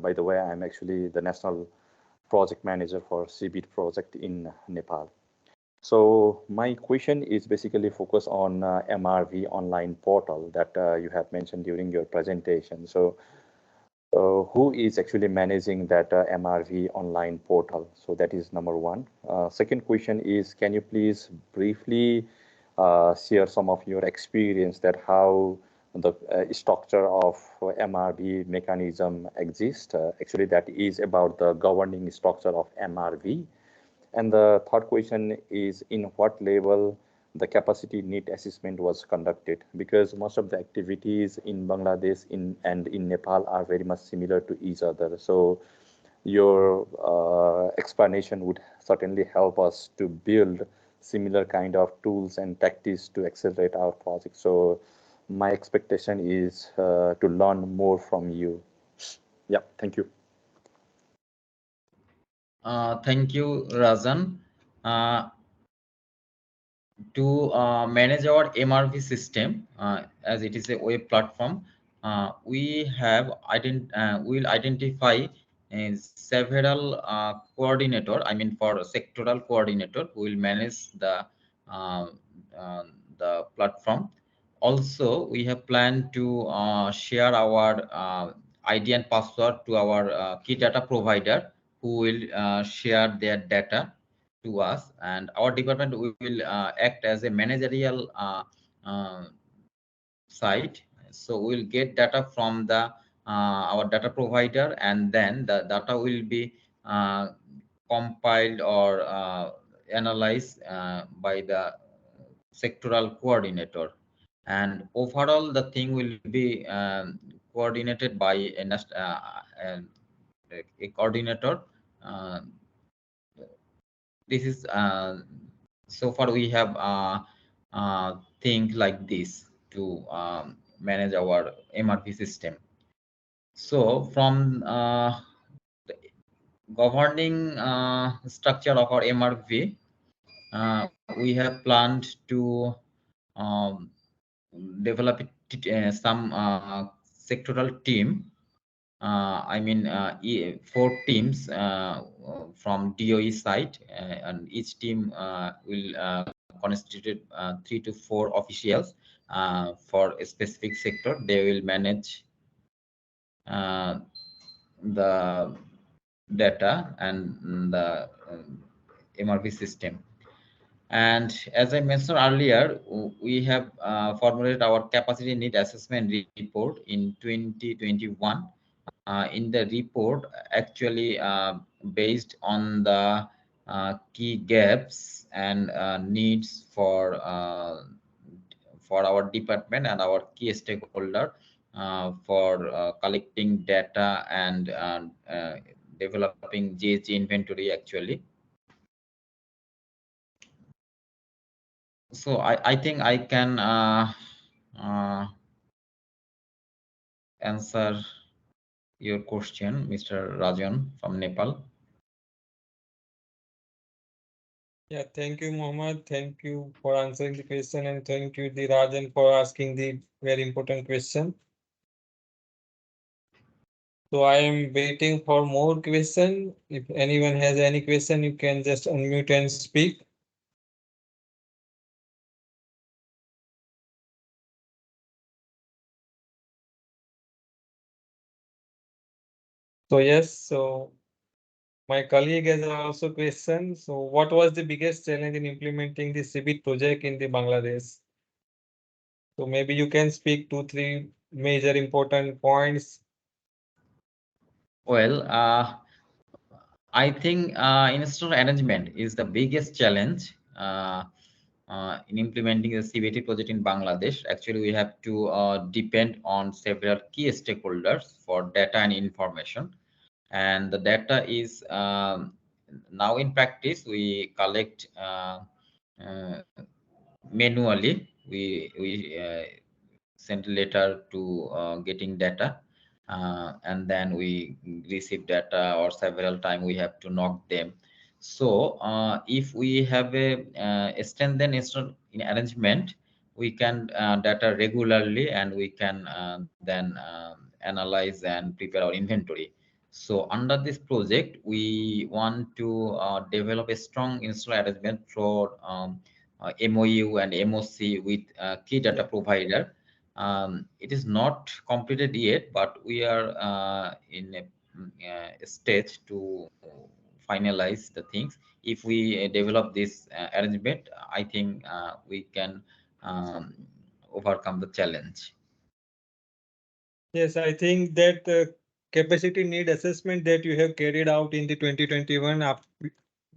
By the way, I'm actually the national project manager for CBIT project in Nepal. So my question is basically focused on MRV online portal that you have mentioned during your presentation. So who is actually managing that MRV online portal? So that is number one. Second question is, can you please briefly share some of your experience that how the structure of MRV mechanism exists? Actually, that is about the governing structure of MRV. And the third question is, in what level the capacity need assessment was conducted, because most of the activities in Bangladesh and in Nepal are very much similar to each other. So your explanation would certainly help us to build similar kind of tools and tactics to accelerate our project. So my expectation is to learn more from you. Yeah, thank you. Thank you, Rajan. To manage our MRV system, as it is a web platform, we will identify several coordinator. I mean, for sectoral coordinator who will manage the platform. Also, we have planned to share our ID and password to our key data provider, who will share their data to us, and our department will act as a managerial site. So we'll get data from the our data provider, and then the data will be compiled or analyzed by the sectoral coordinator, and overall the thing will be coordinated by a coordinator. This is so far we have things like this to manage our MRP system. So from the governing structure of our MRP, we have planned to develop some sectoral team. I mean, 4 teams from DOE side, and each team will constitute 3 to 4 officials for a specific sector. They will manage the data and the MRP system. And as I mentioned earlier, we have formulated our capacity need assessment report in 2021. In the report, actually based on the key gaps and needs for our department and our key stakeholder for collecting data and developing GHG inventory actually. So I think I can answer your question, Mr. Rajan from Nepal. Yeah, thank you, Mohammed. Thank you for answering the question, and thank you, the Rajan, for asking the very important question. So I am waiting for more question. If anyone has any question, you can just unmute and speak. So yes, so my colleague has also questioned. So what was the biggest challenge in implementing the CBIT project in the Bangladesh? So maybe you can speak 2, 3 major important points. Well, I think institutional arrangement is the biggest challenge in implementing the CBIT project in Bangladesh. Actually, we have to depend on several key stakeholders for data and information. And the data is now in practice, we collect manually. We send a letter to getting data, and then we receive data, or several times we have to knock them. So if we have a strengthened in arrangement, we can data regularly, and we can then analyze and prepare our inventory. So under this project, we want to develop a strong institutional arrangement through MOU and MOC with key data provider. It is not completed yet, but we are in a stage to finalize the things. If we develop this arrangement, I think we can overcome the challenge. Yes, I think that capacity need assessment that you have carried out in the 2021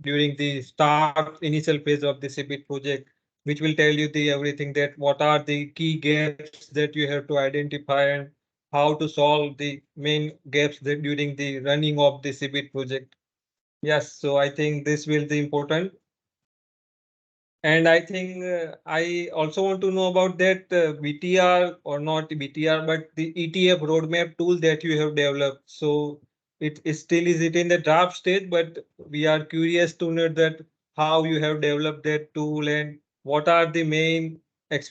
during the start initial phase of the CBIT project, which will tell you the everything that what are the key gaps that you have to identify and how to solve the main gaps that during the running of the CBIT project. Yes, so I think this will be important. And I think I also want to know about that BTR or not BTR, but the ETF roadmap tool that you have developed. So it is still is it in the draft stage, but we are curious to know that how you have developed that tool and what are the main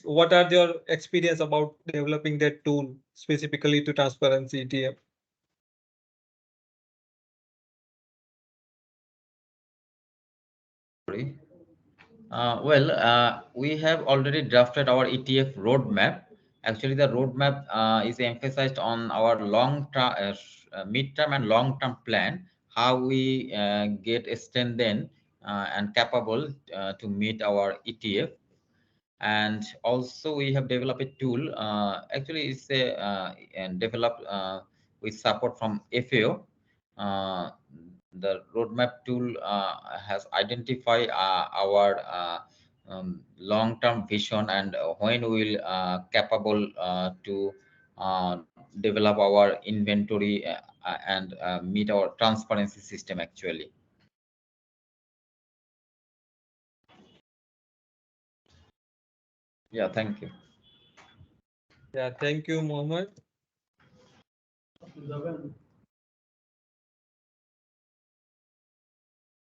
what are your experience about developing that tool specifically to transparency ETF. We have already drafted our ETF roadmap. Actually, the roadmap is emphasized on our long-term, mid-term and long-term plan, how we get strengthened and capable to meet our ETF. And also we have developed a tool. Actually, it's a and developed with support from FAO. The roadmap tool has identified our long-term vision, and when we will capable to develop our inventory and meet our transparency system actually. Yeah, thank you. Yeah, thank you, Mohammed.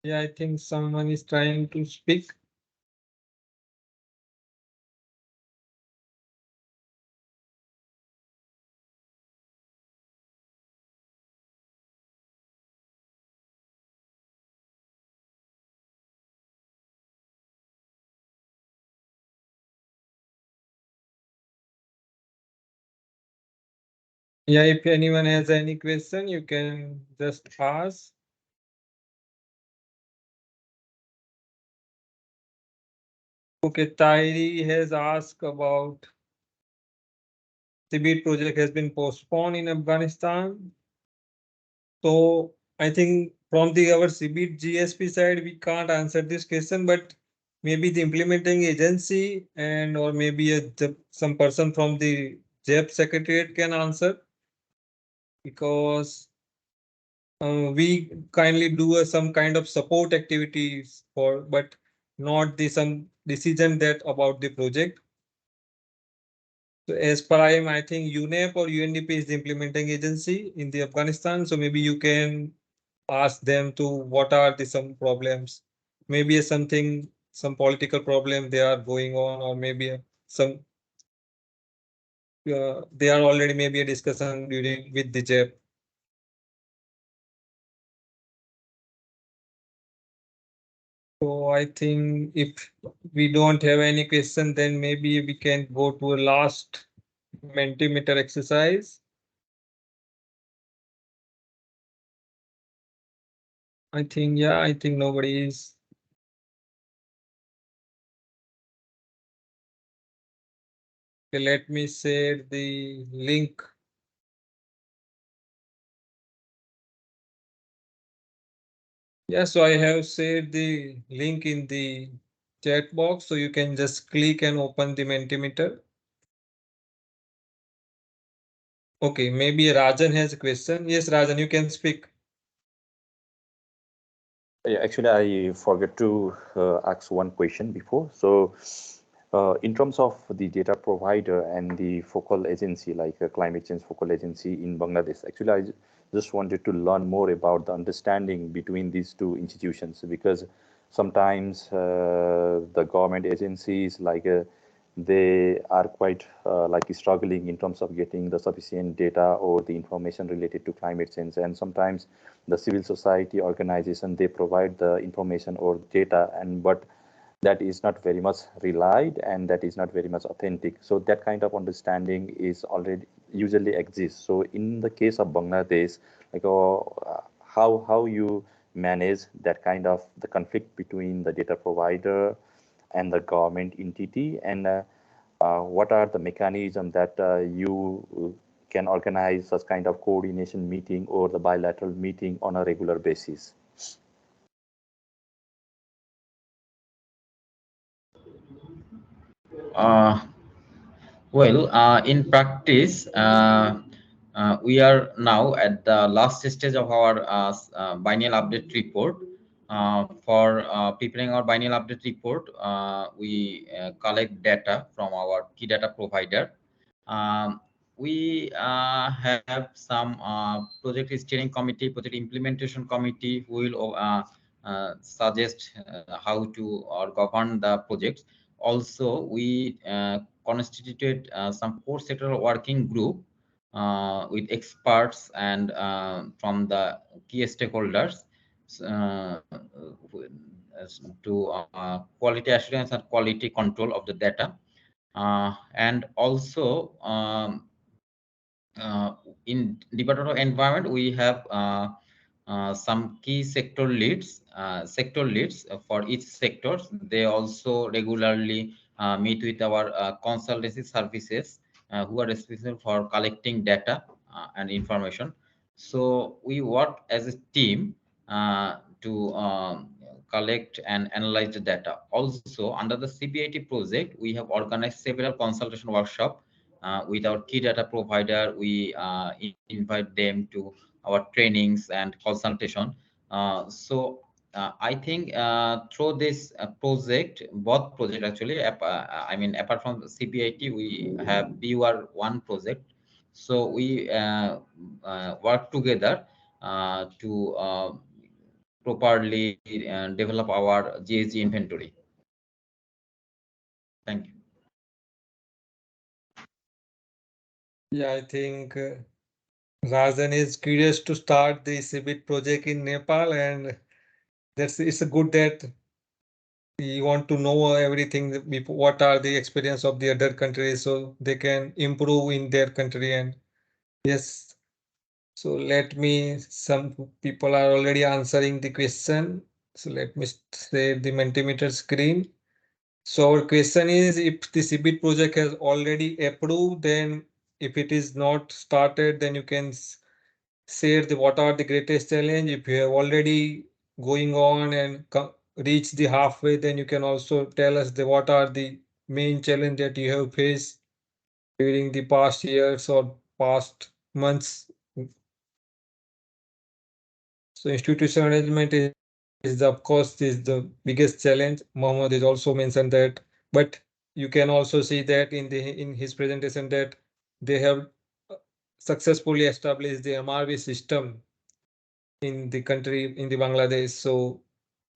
Yeah, I think someone is trying to speak. Yeah, if anyone has any question, you can just ask. Okay, Tairi has asked about CBIT project has been postponed in Afghanistan. So I think from the our CBIT GSP side, we can't answer this question, but maybe the implementing agency and or maybe some person from the JEP secretariat can answer, because we kindly do some kind of support activities for, but not the some decision that about the project. So as per I think UNEP or UNDP is the implementing agency in the Afghanistan. So maybe you can ask them to what are the some problems, maybe something, some political problem they are going on, or maybe some they are already maybe a discussion during with the JEP. So I think if we don't have any question, then maybe we can go to a last Mentimeter exercise. I think nobody is. Okay, let me share the link. Yeah, so I have shared the link in the chat box, so you can just click and open the Mentimeter. Okay, maybe Rajan has a question. Yes, Rajan, you can speak. Yeah, actually, I forgot to ask one question before. So, in terms of the data provider and the focal agency, like a climate change focal agency in Bangladesh, actually, just wanted to learn more about the understanding between these two institutions, because sometimes the government agencies, like they are quite like struggling in terms of getting the sufficient data or the information related to climate change, and sometimes the civil society organization, they provide the information or data, and but that is not very much relied and that is not very much authentic. So that kind of understanding is already usually exists. So in the case of Bangladesh, like how you manage that kind of the conflict between the data provider and the government entity, and what are the mechanisms that you can organize such kind of coordination meeting or the bilateral meeting on a regular basis? In practice, we are now at the last stage of our biennial update report. For preparing our biennial update report, we collect data from our key data provider. We have some project steering committee, project implementation committee who will suggest how to or govern the projects. Also, we constituted some core sectoral working group with experts and from the key stakeholders uh, to quality assurance and quality control of the data. And also in Department of Environment, we have some key sector leads for each sector. They also regularly meet with our consultancy services who are responsible for collecting data and information. So we work as a team to collect and analyze the data. Also, under the CBIT project, we have organized several consultation workshops with our key data provider. We invite them to our trainings and consultation. I think through this project, both project actually, I mean, apart from CBIT, we have BUR1 project. So we work together to properly develop our GHG inventory. Thank you. Yeah, I think Rajan is curious to start the CBIT project in Nepal, and it's good that you want to know everything, what are the experience of the other countries, so they can improve in their country. And yes, so let me, some people are already answering the question. So let me say the Mentimeter screen. So our question is, if the CBIT project has already approved, then if it is not started, then you can share the what are the greatest challenge. If you have already going on and reach the halfway, then you can also tell us the what are the main challenge that you have faced during the past years or past months. So institutional management is of course is the biggest challenge. Mohammed is also mentioned that, but you can also see that in his presentation that they have successfully established the MRV system in the country, in the Bangladesh. So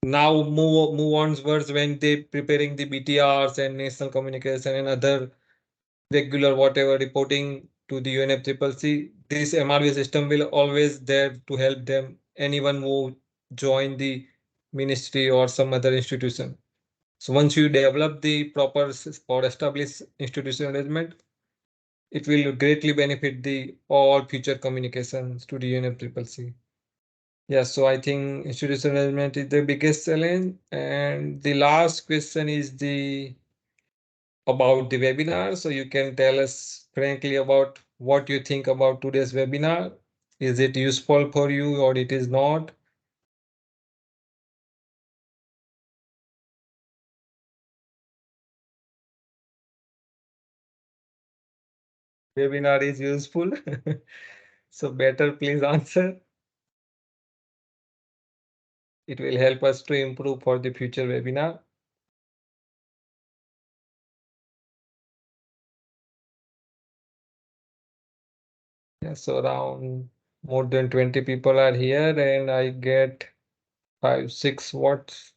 now move onwards when they preparing the BTRs and national communication and other regular whatever reporting to the UNFCCC. This MRV system will always there to help them, anyone who join the ministry or some other institution. So once you develop the proper or establish institutional arrangement, it will greatly benefit the all future communications to the UNFCCC. Yeah, so I think institutional management is the biggest challenge. And the last question is about the webinar. So you can tell us frankly about what you think about today's webinar. Is it useful for you or it is not? Webinar is useful. So better please answer. It will help us to improve for the future webinar. Yeah, so around more than 20 people are here and I get 5-6 votes.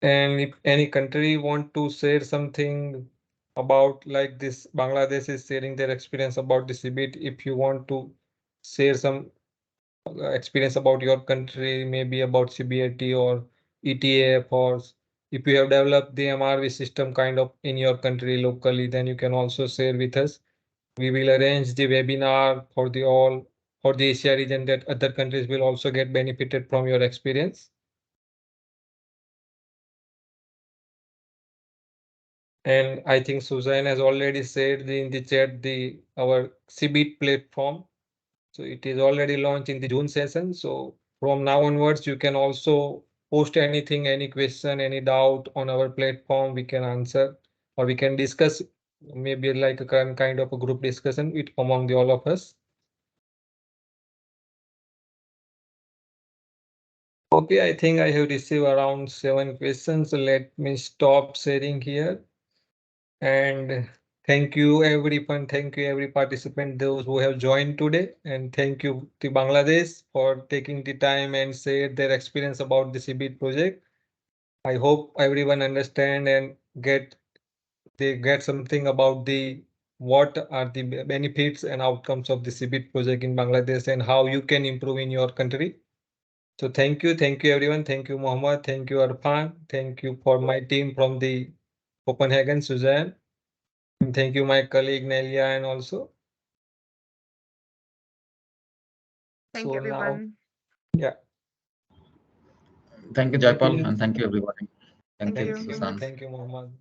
And if any country want to share something about like this, Bangladesh is sharing their experience about the CBIT. If you want to share some experience about your country, maybe about CBIT or ETF, or if you have developed the MRV system kind of in your country locally, then you can also share with us. We will arrange the webinar for the all for the Asia region that other countries will also get benefited from your experience. And I think Suzanne has already said in the chat our CBIT platform. So it is already launched in the June session. So from now onwards, you can also post anything, any question, any doubt on our platform. We can answer or we can discuss maybe like a kind of a group discussion with among all of us. Okay, I think I have received around 7 questions. So let me stop sharing here. And thank you everyone. Thank you every participant, those who have joined today. And thank you to Bangladesh for taking the time and share their experience about the CBIT project. I hope everyone understand and they get something about what are the benefits and outcomes of the CBIT project in Bangladesh and how you can improve in your country. So thank you everyone. Thank you, Mohammed. Thank you, Arfan. Thank you for my team from the Copenhagen, Suzanne. And thank you, my colleague Nelia, and also. Thank you, everyone. Yeah. Thank you, Jaipal, and thank you, everybody. Thank Thank you, you. Susan. Thank you, Mohammed.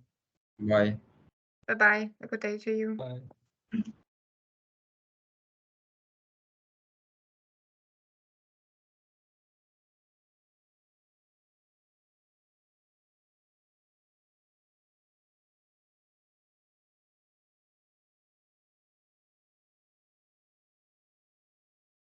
Bye. Bye-bye. A good day to you. Bye.